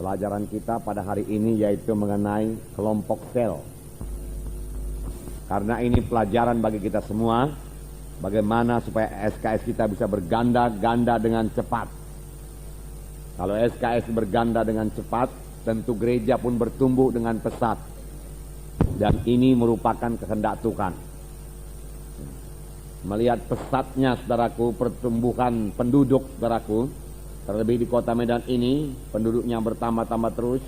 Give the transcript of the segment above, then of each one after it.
Pelajaran kita pada hari ini yaitu mengenai kelompok sel. Karena ini pelajaran bagi kita semua, bagaimana supaya SKS kita bisa berganda-ganda dengan cepat. Kalau SKS berganda dengan cepat, tentu gereja pun bertumbuh dengan pesat. Dan ini merupakan kehendak Tuhan. Melihat pesatnya, saudaraku, pertumbuhan penduduk, saudaraku, terlebih di kota Medan ini, penduduknya bertambah-tambah terus.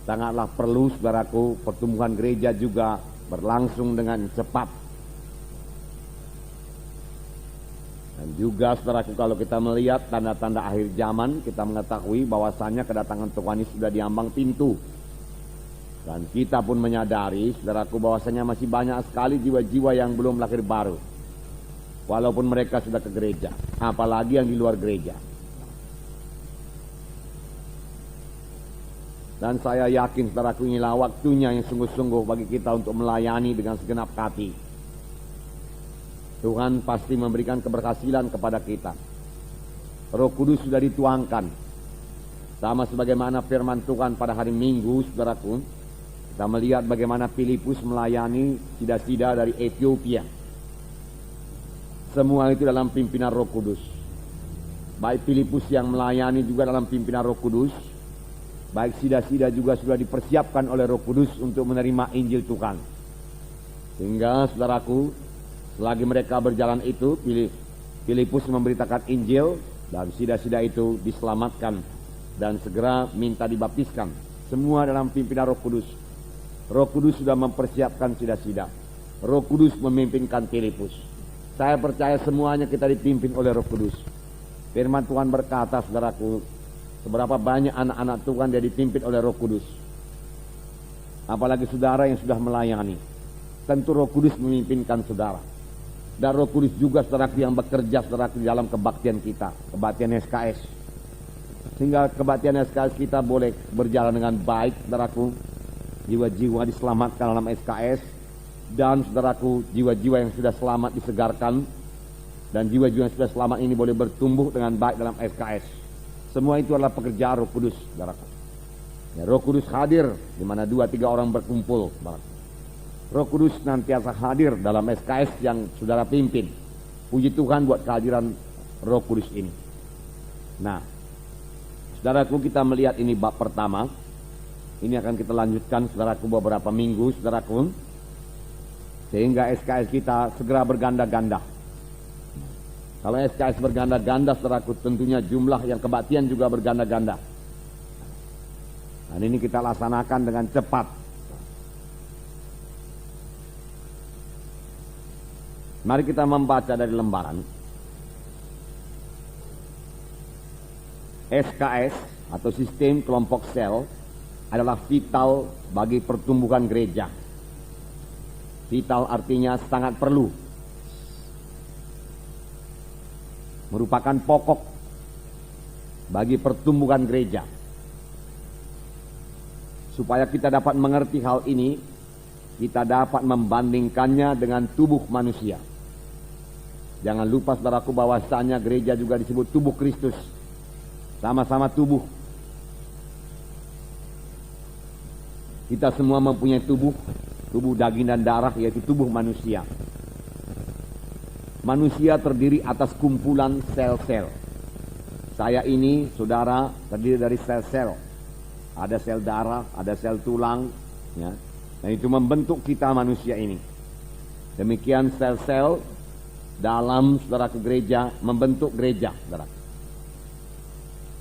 Sangatlah perlu, saudaraku, pertumbuhan gereja juga berlangsung dengan cepat. Dan juga, saudaraku, kalau kita melihat tanda-tanda akhir zaman, kita mengetahui bahwasannya kedatangan Tuhan Yesus sudah diambang pintu. Dan kita pun menyadari, saudaraku, bahwasanya masih banyak sekali jiwa-jiwa yang belum lahir baru. Walaupun mereka sudah ke gereja, apalagi yang di luar gereja. Dan saya yakin, saudaraku, inilah waktunya yang sungguh-sungguh bagi kita untuk melayani dengan segenap hati. Tuhan pasti memberikan keberhasilan kepada kita. Roh Kudus sudah dituangkan. Sama sebagaimana firman Tuhan pada hari Minggu, saudaraku, kita melihat bagaimana Filipus melayani sida-sida dari Ethiopia. Semua itu dalam pimpinan Roh Kudus. Baik Filipus yang melayani juga dalam pimpinan Roh Kudus, baik sida-sida juga sudah dipersiapkan oleh Roh Kudus untuk menerima Injil Tuhan. Sehingga, saudaraku, selagi mereka berjalan itu, Filipus memberitakan Injil, dan sida-sida itu diselamatkan dan segera minta dibaptiskan. Semua dalam pimpinan Roh Kudus. Roh Kudus sudah mempersiapkan sida-sida. Roh Kudus memimpinkan Filipus. Saya percaya semuanya kita dipimpin oleh Roh Kudus. Firman Tuhan berkata, saudaraku, seberapa banyak anak-anak Tuhan dia dipimpin oleh Roh Kudus. Apalagi saudara yang sudah melayani, tentu Roh Kudus memimpinkan saudara. Dan Roh Kudus juga, saudaraku, yang bekerja, saudaraku, di dalam kebaktian kita, kebaktian SKS. Sehingga kebaktian SKS kita boleh berjalan dengan baik, saudaraku. Jiwa-jiwa diselamatkan dalam SKS. Dan, saudaraku, jiwa-jiwa yang sudah selamat disegarkan. Dan jiwa-jiwa yang sudah selamat ini boleh bertumbuh dengan baik dalam SKS. Semua itu adalah pekerjaan Roh Kudus, saudaraku. Ya, Roh Kudus hadir di mana 2-3 orang berkumpul, saudaraku. Roh Kudus nantiasa hadir dalam SKS yang saudara pimpin. Puji Tuhan buat kehadiran Roh Kudus ini. Nah, saudaraku, kita melihat ini bab pertama. Ini akan kita lanjutkan, saudaraku, beberapa minggu, saudaraku, sehingga SKS kita segera berganda-ganda. Kalau SKS berganda-ganda, saudaraku, tentunya jumlah yang kebaktian juga berganda-ganda. Dan ini kita laksanakan dengan cepat. Mari kita membaca dari lembaran. SKS atau sistem kelompok sel adalah vital bagi pertumbuhan gereja. Vital artinya sangat perlu. Merupakan pokok bagi pertumbuhan gereja. Supaya kita dapat mengerti hal ini, kita dapat membandingkannya dengan tubuh manusia. Jangan lupa, saudaraku, bahwasanya gereja juga disebut tubuh Kristus. Sama-sama tubuh. Kita semua mempunyai tubuh daging dan darah, yaitu tubuh manusia. Manusia terdiri atas kumpulan sel-sel. Saya ini, saudara, terdiri dari sel-sel. Ada sel darah, ada sel tulang, ya. Dan itu membentuk kita manusia ini. Demikian sel-sel dalam, saudaraku, gereja membentuk gereja, saudara.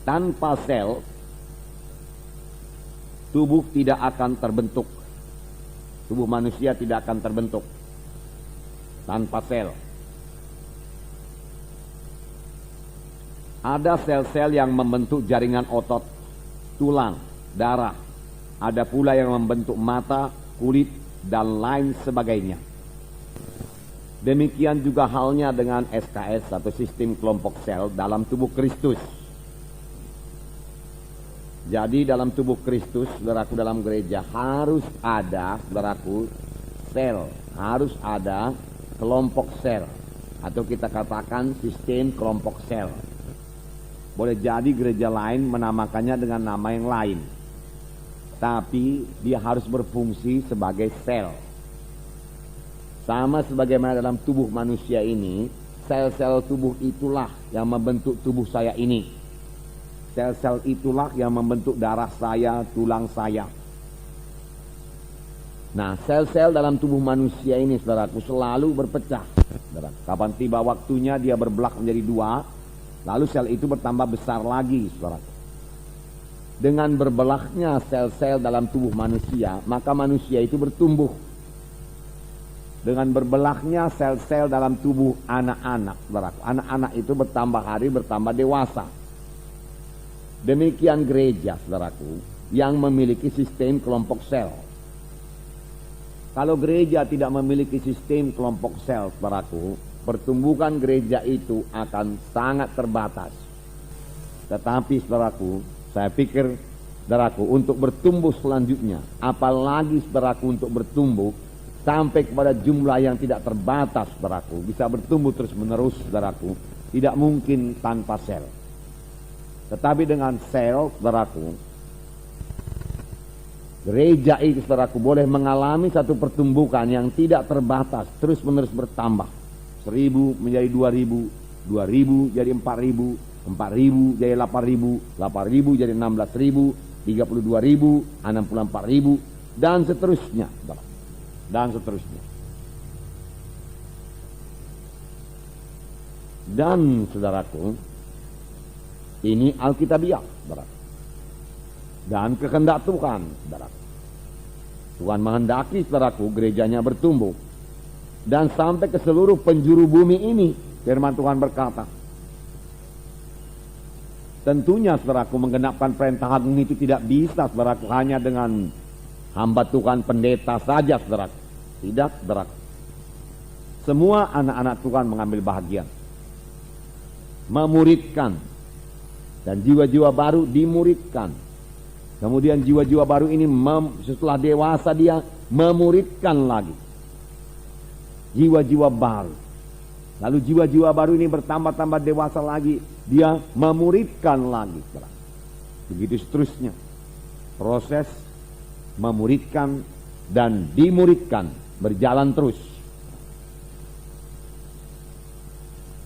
Tanpa sel, tubuh tidak akan terbentuk. Tubuh manusia tidak akan terbentuk tanpa sel. Ada sel-sel yang membentuk jaringan otot, tulang, darah. Ada pula yang membentuk mata, kulit, dan lain sebagainya. Demikian juga halnya dengan SKS atau sistem kelompok sel dalam tubuh Kristus. Jadi dalam tubuh Kristus, saudaraku, dalam gereja harus ada, saudaraku, sel. Harus ada kelompok sel. Atau kita katakan sistem kelompok sel. Boleh jadi gereja lain menamakannya dengan nama yang lain, tapi dia harus berfungsi sebagai sel. Sama sebagaimana dalam tubuh manusia ini, sel-sel tubuh itulah yang membentuk tubuh saya ini. Sel-sel itulah yang membentuk darah saya, tulang saya. Nah, sel-sel dalam tubuh manusia ini, saudaraku, selalu berpecah. Saudara, kapan tiba waktunya dia berbelah menjadi dua, lalu sel itu bertambah besar lagi, saudaraku. Dengan berbelahnya sel-sel dalam tubuh manusia, maka manusia itu bertumbuh. Dengan berbelahnya sel-sel dalam tubuh anak-anak, saudaraku, anak-anak itu bertambah hari, bertambah dewasa. Demikian gereja, saudaraku, yang memiliki sistem kelompok sel. Kalau gereja tidak memiliki sistem kelompok sel, saudaraku, pertumbuhan gereja itu akan sangat terbatas. Tetapi, saudaraku, saya pikir, saudaraku, untuk bertumbuh selanjutnya, apalagi, saudaraku, untuk bertumbuh sampai kepada jumlah yang tidak terbatas, saudaraku, bisa bertumbuh terus menerus, saudaraku, tidak mungkin tanpa sel. Tetapi dengan sel, saudaraku, gereja itu, saudaraku, boleh mengalami satu pertumbuhan yang tidak terbatas, terus menerus bertambah. 1000 menjadi 2000, 2000 jadi 4000, 4000 jadi 8000, 8000 jadi 16000, 32.000, 64.000, dan seterusnya, dan seterusnya. Dan, saudaraku, ini Alkitabiah, saudaraku, dan kehendak Tuhan, saudaraku. Tuhan menghendaki, saudaraku, gerejanya bertumbuh dan sampai ke seluruh penjuru bumi ini. Firman Tuhan berkata, tentunya, saudaraku, menggenapkan perintah agung itu tidak bisa, saudaraku, hanya dengan hamba Tuhan pendeta saja, saudaraku. Tidak, saudaraku. Semua anak-anak Tuhan mengambil bahagian, memuridkan, dan jiwa-jiwa baru dimuridkan. Kemudian jiwa-jiwa baru ini setelah dewasa dia memuridkan lagi jiwa-jiwa baru. Lalu jiwa-jiwa baru ini bertambah-tambah dewasa lagi, dia memuridkan lagi. Begitu seterusnya. Proses memuridkan dan dimuridkan berjalan terus.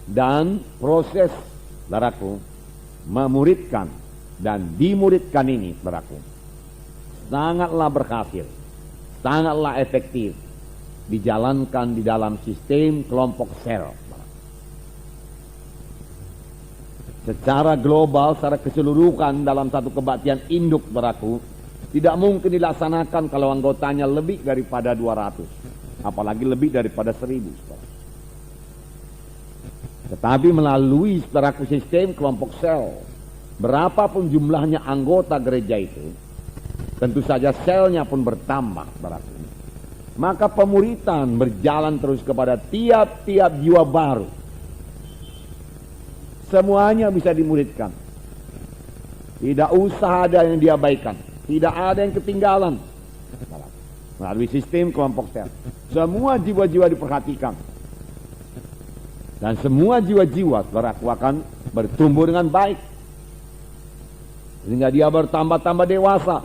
Dan proses, saudaraku, memuridkan dan dimuridkan ini, saudaraku, sangatlah berhasil, sangatlah efektif dijalankan di dalam sistem kelompok sel. Secara global, secara keseluruhan dalam satu kebaktian induk, saudaraku, tidak mungkin dilaksanakan kalau anggotanya lebih daripada 200, apalagi lebih daripada 1000, saudara. Tetapi melalui, saudaraku, sistem kelompok sel, berapapun jumlahnya anggota gereja itu, tentu saja selnya pun bertambah, saudaraku. Maka pemuritan berjalan terus kepada tiap-tiap jiwa baru. Semuanya bisa dimuridkan. Tidak usah ada yang diabaikan, tidak ada yang ketinggalan. Melalui sistem kelompok sel, semua jiwa-jiwa diperhatikan. Dan semua jiwa-jiwa, saudaraku, akan bertumbuh dengan baik, sehingga dia bertambah-tambah dewasa.